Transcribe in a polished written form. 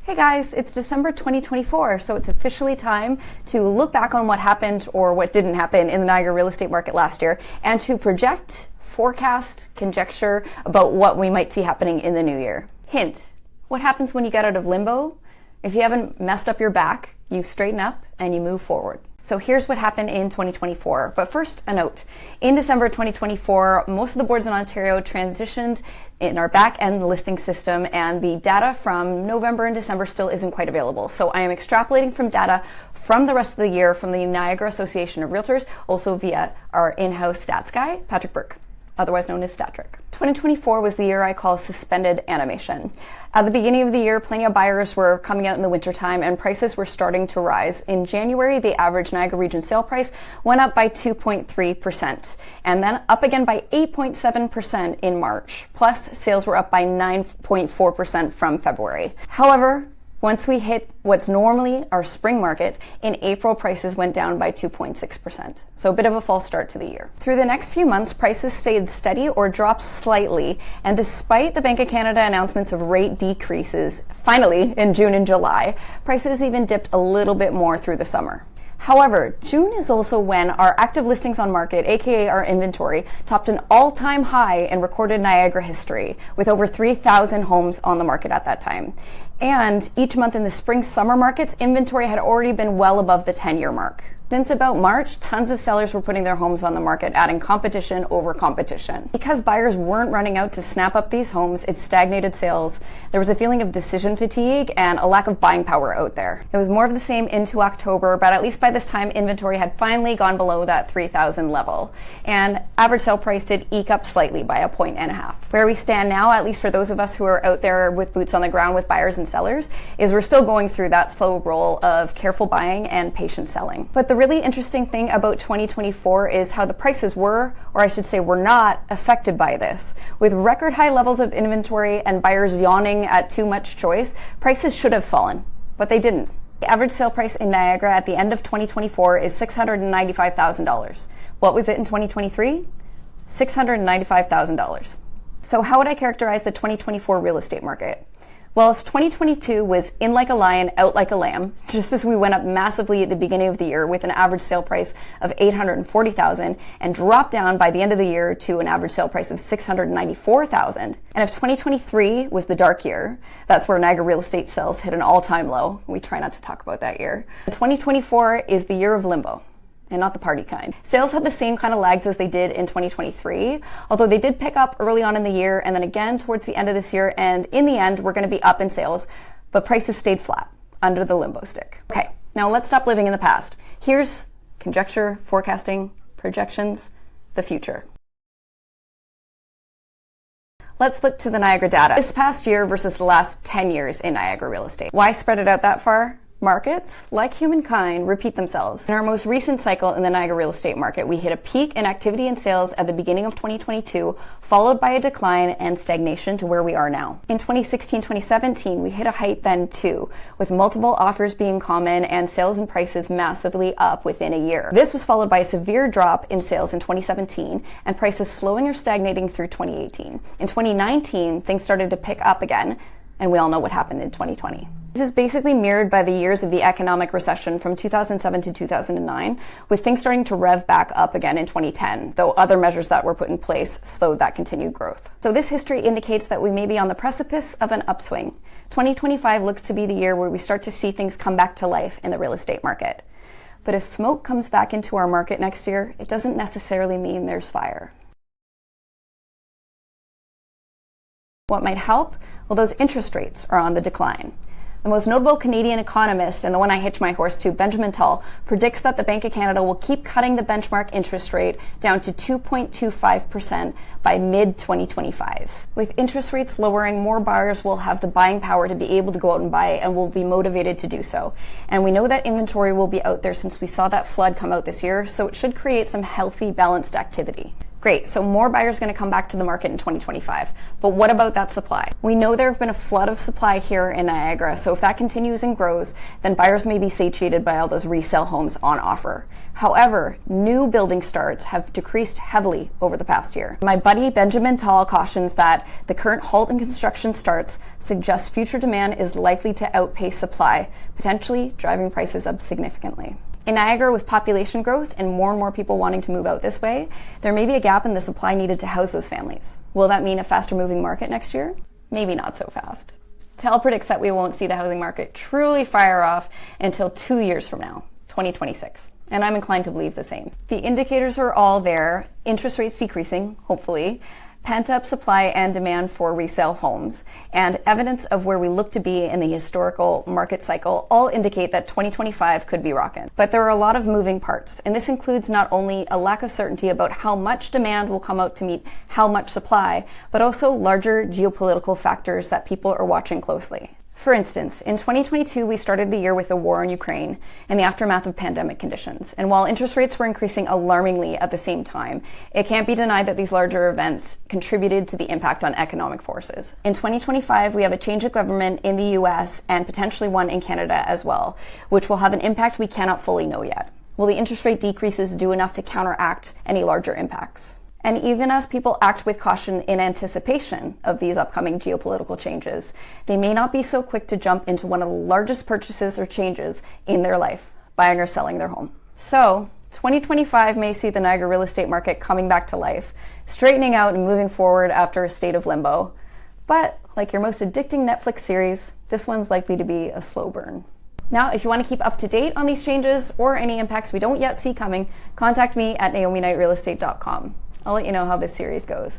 Hey guys, it's December 2024, so it's officially time to look back on what happened or what didn't happen in the Niagara real estate market last year and to project, forecast, conjecture about what we might see happening in the new year. Hint, what happens when you get out of limbo? If you haven't messed up your back, you straighten up and you move forward. So here's what happened in 2024. But first, a note. In December 2024, most of the boards in Ontario transitioned in our back-end listing system, and the data from November and December still isn't quite available. So I am extrapolating from data from the rest of the year from the Niagara Association of Realtors, also via our in-house stats guy, Patrick Burke, otherwise known as Statrick. 2024 was the year I call suspended animation. At the beginning of the year, plenty of buyers were coming out in the wintertime and prices were starting to rise. In January, the average Niagara region sale price went up by 2.3% and then up again by 8.7% in March. Plus, sales were up by 9.4% from February. However, once we hit what's normally our spring market, in April, prices went down by 2.6%. So a bit of a false start to the year. Through the next few months, prices stayed steady or dropped slightly. And despite the Bank of Canada announcements of rate decreases, finally in June and July, prices even dipped a little bit more through the summer. However, June is also when our active listings on market, aka our inventory, topped an all-time high in recorded Niagara history, with over 3,000 homes on the market at that time. And each month in the spring-summer markets, inventory had already been well above the 10-year mark. Since about March, tons of sellers were putting their homes on the market, adding competition over competition. Because buyers weren't running out to snap up these homes, it stagnated sales. There was a feeling of decision fatigue and a lack of buying power out there. It was more of the same into October, but at least by this time, inventory had finally gone below that 3,000 level. And average sale price did eke up slightly by 1.5 points. Where we stand now, at least for those of us who are out there with boots on the ground with buyers and sellers, is we're still going through that slow roll of careful buying and patient selling. But the really interesting thing about 2024 is how the prices were, or I should say were not, affected by this. With record high levels of inventory and buyers yawning at too much choice, prices should have fallen, but they didn't. The average sale price in Niagara at the end of 2024 is $695,000. What was it in 2023? $695,000. So how would I characterize the 2024 real estate market? Well, if 2022 was in like a lion, out like a lamb, just as we went up massively at the beginning of the year with an average sale price of $840,000 and dropped down by the end of the year to an average sale price of $694,000. And if 2023 was the dark year, that's where Niagara real estate sales hit an all-time low. We try not to talk about that year. 2024 is the year of limbo. And not the party kind. Sales had the same kind of lags as they did in 2023, although they did pick up early on in the year and then again towards the end of this year, and in the end, we're going to be up in sales, but prices stayed flat under the limbo stick. Okay, now let's stop living in the past. Here's conjecture, forecasting, projections, the future. Let's look to the Niagara data. This past year versus the last 10 years in Niagara real estate. Why spread it out that far? Markets, like humankind, repeat themselves. In our most recent cycle in the Niagara real estate market, we hit a peak in activity and sales at the beginning of 2022, followed by a decline and stagnation to where we are now. In 2016-2017, we hit a height then too, with multiple offers being common and sales and prices massively up within a year. This was followed by a severe drop in sales in 2017 and prices slowing or stagnating through 2018. In 2019, things started to pick up again, and we all know what happened in 2020. This is basically mirrored by the years of the economic recession from 2007 to 2009, with things starting to rev back up again in 2010, though other measures that were put in place slowed that continued growth. So this history indicates that we may be on the precipice of an upswing. 2025 looks to be the year where we start to see things come back to life in the real estate market. But if smoke comes back into our market next year, it doesn't necessarily mean there's fire. What might help? Well, those interest rates are on the decline. The most notable Canadian economist, and the one I hitch my horse to, Benjamin Tal, predicts that the Bank of Canada will keep cutting the benchmark interest rate down to 2.25% by mid-2025. With interest rates lowering, more buyers will have the buying power to be able to go out and buy and will be motivated to do so. And we know that inventory will be out there since we saw that flood come out this year, so it should create some healthy, balanced activity. Great, so more buyers are going to come back to the market in 2025. But what about that supply? We know there have been a flood of supply here in Niagara, so if that continues and grows, then buyers may be satiated by all those resale homes on offer. However, new building starts have decreased heavily over the past year. My buddy Benjamin Tall cautions that the current halt in construction starts suggests future demand is likely to outpace supply, potentially driving prices up significantly. In Niagara, with population growth and more people wanting to move out this way, there may be a gap in the supply needed to house those families. Will that mean a faster moving market next year? Maybe not so fast. TEL predicts that we won't see the housing market truly fire off until 2 years from now, 2026. And I'm inclined to believe the same. The indicators are all there, interest rates decreasing, hopefully, pent-up supply and demand for resale homes, and evidence of where we look to be in the historical market cycle all indicate that 2025 could be rockin'. But there are a lot of moving parts, and this includes not only a lack of certainty about how much demand will come out to meet how much supply, but also larger geopolitical factors that people are watching closely. For instance, in 2022, we started the year with a war in Ukraine and the aftermath of pandemic conditions. And while interest rates were increasing alarmingly at the same time, it can't be denied that these larger events contributed to the impact on economic forces. In 2025, we have a change of government in the US and potentially one in Canada as well, which will have an impact we cannot fully know yet. Will the interest rate decreases do enough to counteract any larger impacts? And even as people act with caution in anticipation of these upcoming geopolitical changes, they may not be so quick to jump into one of the largest purchases or changes in their life, buying or selling their home. So, 2025 may see the Niagara real estate market coming back to life, straightening out and moving forward after a state of limbo. But, like your most addicting Netflix series, this one's likely to be a slow burn. Now, if you want to keep up to date on these changes or any impacts we don't yet see coming, contact me at naomiKnightRealEstate.com. I'll let you know how this series goes.